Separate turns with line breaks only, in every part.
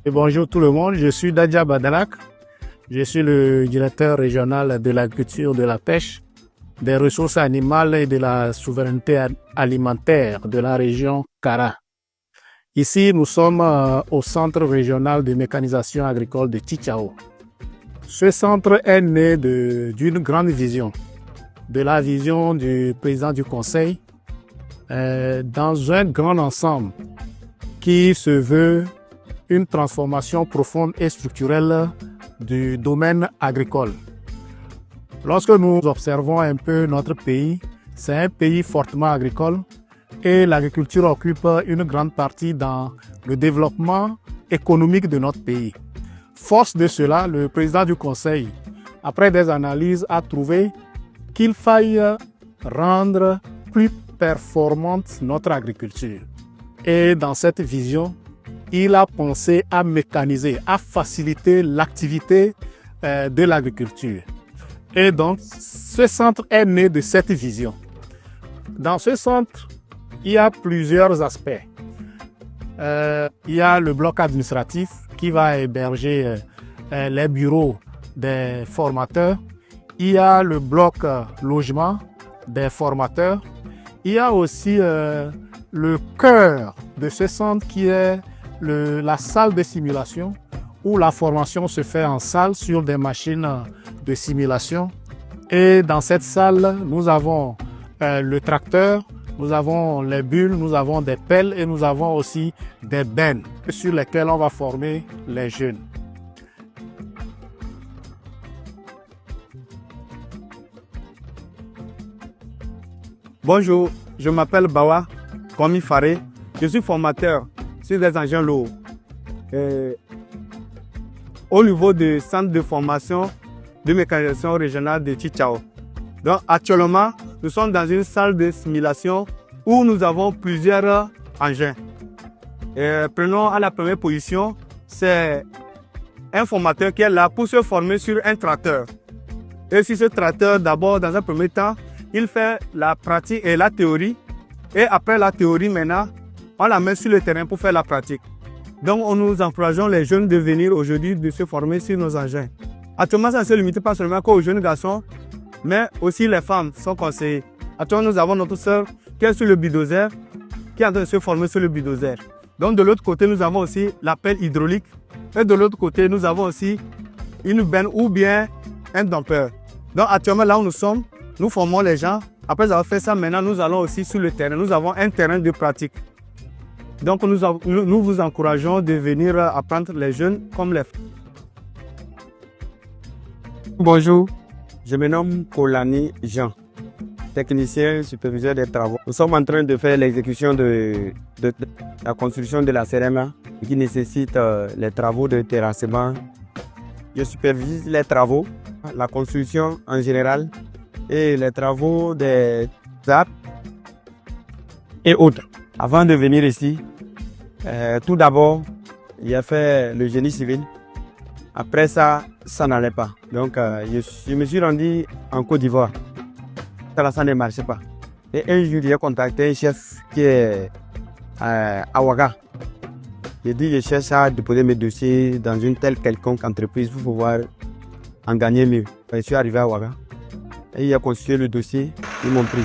Et bonjour tout le monde, je suis Dadia Badalak. Je suis le directeur régional de l'agriculture, de la pêche, des ressources animales et de la souveraineté alimentaire de la région Kara. Ici, nous sommes au centre régional de mécanisation agricole de Tchitchao. Ce centre est né d'une grande vision, de la vision du président du conseil, dans un grand ensemble qui se veut une transformation profonde et structurelle du domaine agricole. Lorsque nous observons un peu notre pays, c'est un pays fortement agricole et l'agriculture occupe une grande partie dans le développement économique de notre pays. Force de cela, le président du conseil, après des analyses, a trouvé qu'il faille rendre plus performante notre agriculture. Et dans cette vision, il a pensé à mécaniser, à faciliter l'activité de l'agriculture. Et donc, ce centre est né de cette vision. Dans ce centre, il y a plusieurs aspects. Il y a le bloc administratif qui va héberger les bureaux des formateurs. Il y a le bloc logement des formateurs. Il y a aussi le cœur de ce centre qui est la salle de simulation où la formation se fait en salle sur des machines de simulation. Et dans cette salle, nous avons le tracteur, nous avons les bulles, nous avons des pelles et nous avons aussi des bennes sur lesquelles on va former les jeunes.
Bonjour, je m'appelle Bawa Kwame Faré. Je suis formateur sur des engins lourds au niveau du centre de formation de mécanisation régionale de Tchitchao. Donc actuellement, nous sommes dans une salle de simulation où nous avons plusieurs engins. Prenons à la première position, c'est un formateur qui est là pour se former sur un tracteur. Et sur ce tracteur, d'abord, dans un premier temps, il fait la pratique et la théorie. Et après la théorie, maintenant, on la met sur le terrain pour faire la pratique. Donc, nous encourageons les jeunes de venir aujourd'hui de se former sur nos engins. Actuellement, ça ne se limite pas seulement aux jeunes garçons, mais aussi les femmes sont conseillées. Actuellement, nous avons notre sœur qui est sur le bulldozer, qui est en train de se former sur le bulldozer. Donc, de l'autre côté, nous avons aussi la pelle hydraulique. Et de l'autre côté, nous avons aussi une benne ou bien un dumper. Donc, actuellement, là où nous sommes, nous formons les gens. Après avoir fait ça, maintenant, nous allons aussi sur le terrain. Nous avons un terrain de pratique. Donc, nous vous encourageons de venir apprendre les jeunes comme les femmes.
Bonjour, je me nomme Kolani Jean, technicien superviseur des travaux. Nous sommes en train de faire l'exécution de la construction de la CRMA qui nécessite les travaux de terrassement. Je supervise les travaux, la construction en général et les travaux des ZAP et autres. Avant de venir ici, tout d'abord, j'ai fait le génie civil. Après ça, ça n'allait pas. Donc, je me suis rendu en Côte d'Ivoire. Ça ne marchait pas. Et un jour, j'ai contacté un chef qui est à Ouaga. J'ai dit, je cherche à déposer mes dossiers dans une telle quelconque entreprise pour pouvoir en gagner mieux. Je suis arrivé à Ouaga. Et il a constitué le dossier, ils m'ont pris.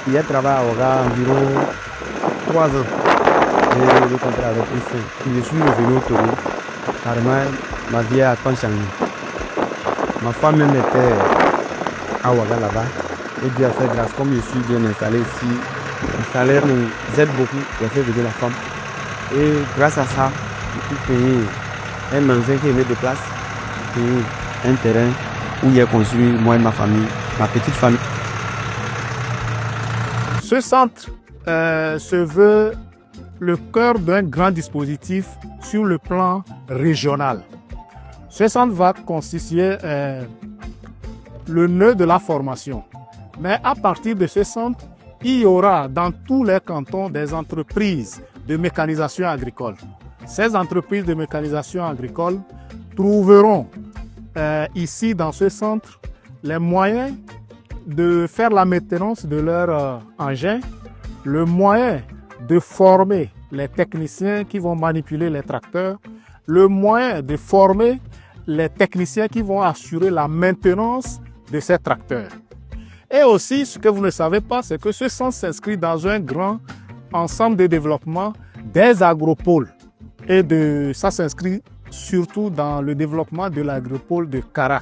Il a travaillé à Ouaga environ 3 ans. J'ai le contrat avec eux. Je suis revenu au Togo. Carrément, ma vie a tant changé. Ma femme même était à Ouaga là-bas. Et Dieu a fait grâce. Comme je suis bien installé ici, le salaire nous aide beaucoup. J'ai fait venir la femme. Et grâce à ça, j'ai pu payer un magasin qui est mis de place, payer un terrain où j'ai construit moi et ma famille, ma petite famille.
Ce centre se veut le cœur d'un grand dispositif sur le plan régional. Ce centre va constituer le nœud de la formation. Mais à partir de ce centre, il y aura dans tous les cantons des entreprises de mécanisation agricole. Ces entreprises de mécanisation agricole trouveront ici dans ce centre les moyens de faire la maintenance de leurs engins, le moyen de former les techniciens qui vont manipuler les tracteurs, le moyen de former les techniciens qui vont assurer la maintenance de ces tracteurs. Et aussi, ce que vous ne savez pas, c'est que ce centre s'inscrit dans un grand ensemble de développement des agropoles. Et ça s'inscrit surtout dans le développement de l'agropole de Kara.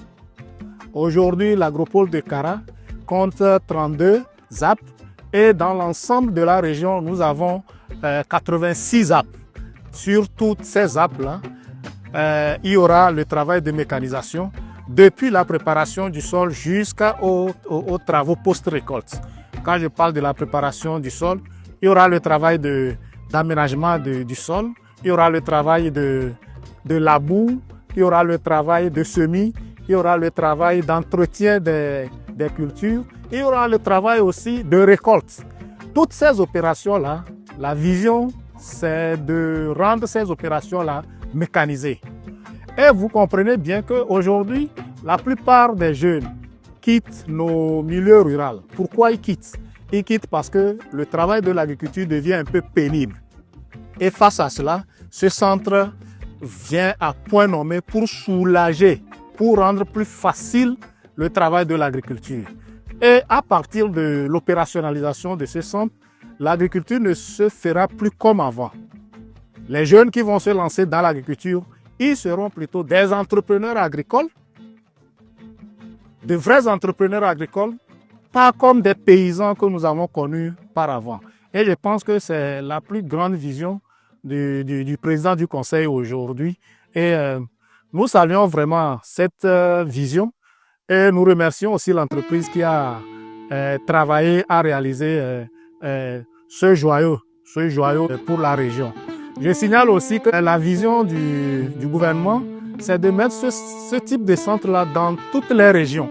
Aujourd'hui, l'agropole de Kara compte 32 ZAP et dans l'ensemble de la région, nous avons 86 ZAP. Sur toutes ces ZAP-là, il y aura le travail de mécanisation depuis la préparation du sol jusqu'aux travaux post-récolte. Quand je parle de la préparation du sol, il y aura le travail d'aménagement du sol, il y aura le travail de labour, il y aura le travail de semis, il y aura le travail d'entretien des cultures, il y aura le travail aussi de récolte. Toutes ces opérations-là, la vision, c'est de rendre ces opérations-là mécanisées. Et vous comprenez bien qu'aujourd'hui, la plupart des jeunes quittent nos milieux ruraux. Pourquoi ils quittent? Ils quittent parce que le travail de l'agriculture devient un peu pénible. Et face à cela, ce centre vient à point nommé pour soulager, pour rendre plus facile le travail de l'agriculture. Et à partir de l'opérationnalisation de ce centre, l'agriculture ne se fera plus comme avant. Les jeunes qui vont se lancer dans l'agriculture, ils seront plutôt des entrepreneurs agricoles, de vrais entrepreneurs agricoles, pas comme des paysans que nous avons connus par avant. Et je pense que c'est la plus grande vision du président du Conseil aujourd'hui. Et nous saluons vraiment cette vision et nous remercions aussi l'entreprise qui a travaillé à réaliser ce joyau pour la région. Je signale aussi que la vision du gouvernement, c'est de mettre ce type de centre-là dans toutes les régions.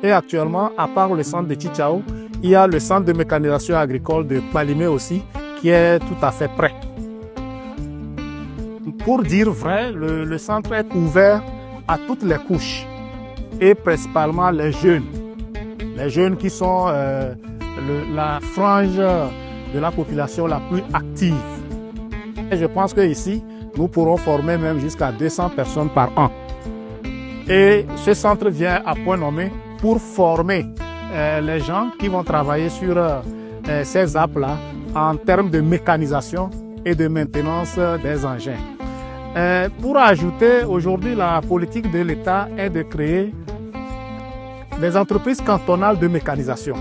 Et actuellement, à part le centre de Tchitchao, il y a le centre de mécanisation agricole de Palimé aussi, qui est tout à fait prêt. Pour dire vrai, le centre est ouvert à toutes les couches, et principalement les jeunes. Les jeunes qui sont la frange de la population la plus active. Et je pense qu'ici, nous pourrons former même jusqu'à 200 personnes par an. Et ce centre vient à point nommé pour former les gens qui vont travailler sur ces apps-là en termes de mécanisation et de maintenance des engins. Pour ajouter, aujourd'hui, la politique de l'État est de créer des entreprises cantonales de mécanisation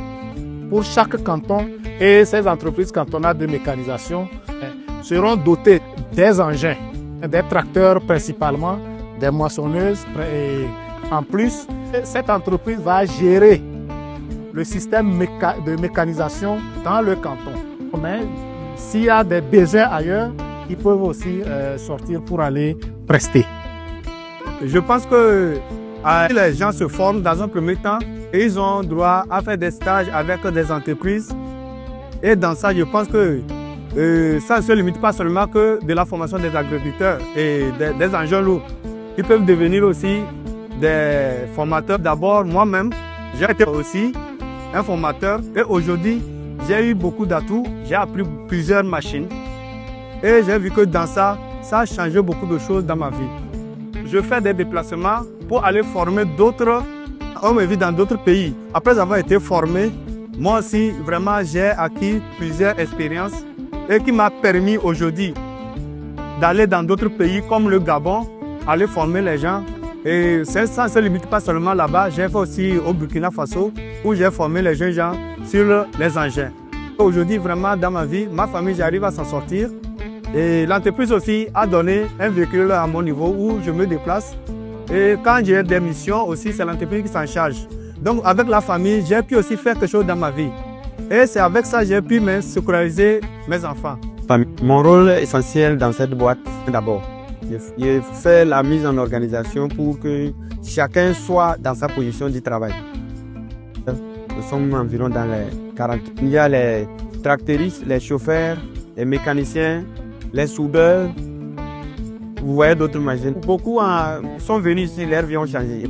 pour chaque canton, et ces entreprises cantonales de mécanisation seront dotées des engins, des tracteurs principalement, des moissonneuses. Et en plus, cette entreprise va gérer le système de mécanisation dans le canton. Mais s'il y a des besoins ailleurs, ils peuvent aussi sortir pour aller prester.
Je pense que les gens se forment dans un premier temps et ils ont droit à faire des stages avec des entreprises. Et dans ça, je pense que ça ne se limite pas seulement que de la formation des agriculteurs et des engins lourds. Ils peuvent devenir aussi des formateurs. D'abord, moi-même, j'ai été aussi un formateur et aujourd'hui, j'ai eu beaucoup d'atouts. J'ai appris plusieurs machines et j'ai vu que dans ça, ça a changé beaucoup de choses dans ma vie. Je fais des déplacements pour aller former d'autres hommes et vies dans d'autres pays. Après avoir été formé, moi aussi, vraiment, j'ai acquis plusieurs expériences et qui m'a permis aujourd'hui d'aller dans d'autres pays comme le Gabon, aller former les gens. Et ça ne se limite pas seulement là-bas, j'ai fait aussi au Burkina Faso où j'ai formé les jeunes gens sur les engins. Aujourd'hui, vraiment, dans ma vie, ma famille, j'arrive à s'en sortir. Et l'entreprise aussi a donné un véhicule à mon niveau où je me déplace. Et quand j'ai des missions aussi, c'est l'entreprise qui s'en charge. Donc avec la famille, j'ai pu aussi faire quelque chose dans ma vie. Et c'est avec ça que j'ai pu sécuriser mes enfants.
Mon rôle essentiel dans cette boîte, d'abord, je fais la mise en organisation pour que chacun soit dans sa position du travail. Nous sommes environ dans les 40. Il y a les tracteuristes, les chauffeurs, les mécaniciens, les soudeurs. Vous voyez d'autres machines. Beaucoup sont venus ici, leurs vies ont changé.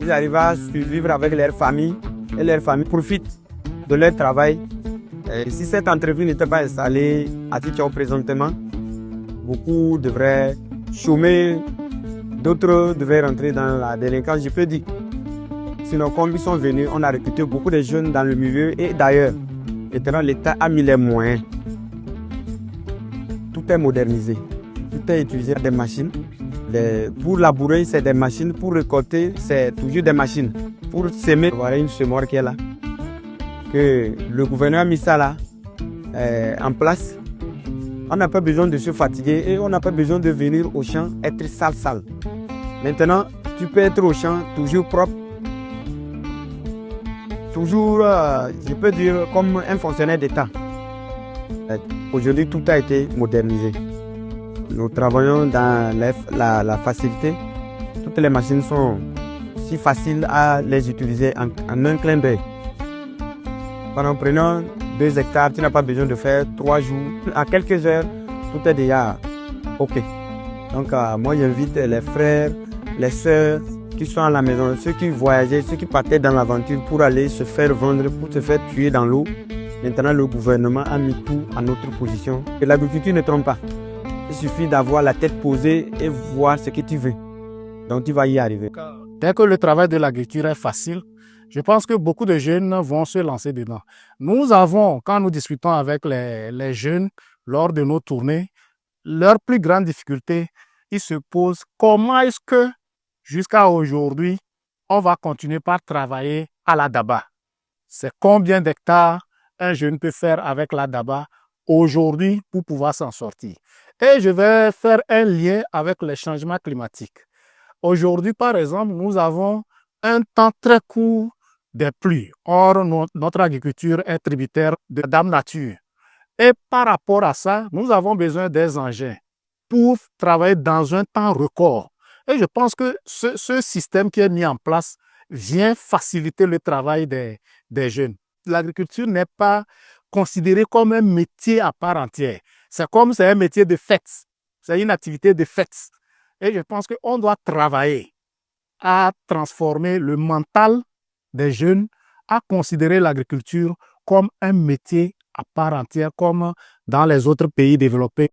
Ils arrivent à vivre avec leur famille et leur famille profite de leur travail. Et si cette entreprise n'était pas installée à Tchitchao présentement, beaucoup devraient chômer, d'autres devaient rentrer dans la délinquance, je peux dire. Sinon, comme ils sont venus, on a recruté beaucoup de jeunes dans le milieu et d'ailleurs, maintenant l'État a mis les moyens. Tout est modernisé, tout est utilisé des machines. Pour labourer, c'est des machines, pour récolter, c'est toujours des machines. Pour semer, voilà une semoire qui est là. Que le gouvernement a mis ça là, en place. On n'a pas besoin de se fatiguer et on n'a pas besoin de venir au champ être sale. Maintenant, tu peux être au champ toujours propre, toujours, je peux dire, comme un fonctionnaire d'État. Aujourd'hui, tout a été modernisé. Nous travaillons dans la facilité. Toutes les machines sont si faciles à les utiliser en un clin d'œil. En prenant 2 hectares, tu n'as pas besoin de faire 3 jours. À quelques heures, tout est déjà OK. Donc, moi, j'invite les frères, les sœurs qui sont à la maison, ceux qui voyageaient, ceux qui partaient dans l'aventure pour aller se faire vendre, pour se faire tuer dans l'eau. Maintenant, le gouvernement a mis tout à notre position. Et l'agriculture ne trompe pas. Il suffit d'avoir la tête posée et voir ce que tu veux. Donc, tu vas y arriver.
Dès que le travail de l'agriculture est facile, je pense que beaucoup de jeunes vont se lancer dedans. Nous avons, quand nous discutons avec les jeunes lors de nos tournées, leur plus grande difficulté, ils se posent comment est-ce que jusqu'à aujourd'hui, on va continuer par travailler à la daba. C'est combien d'hectares un jeune peut faire avec la daba aujourd'hui pour pouvoir s'en sortir. Et je vais faire un lien avec les changements climatiques. Aujourd'hui, par exemple, nous avons un temps très court des pluies. Or, notre agriculture est tributaire de Dame Nature. Et par rapport à ça, nous avons besoin des engins pour travailler dans un temps record. Et je pense que ce système qui est mis en place vient faciliter le travail des jeunes. L'agriculture n'est pas considérée comme un métier à part entière. C'est comme c'est un métier de fête. C'est une activité de fête. Et je pense qu'on doit travailler à transformer le mental des jeunes, à considérer l'agriculture comme un métier à part entière, comme dans les autres pays développés.